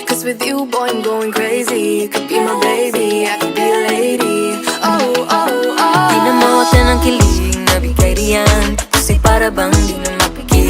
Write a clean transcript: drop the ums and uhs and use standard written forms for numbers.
Cause with you, boy, I'm going crazy. You could be my baby, I could be a lady. Oh, oh, oh. Di na mawatan ng kilig na bigay riyan, kasi para bang di na mapigil.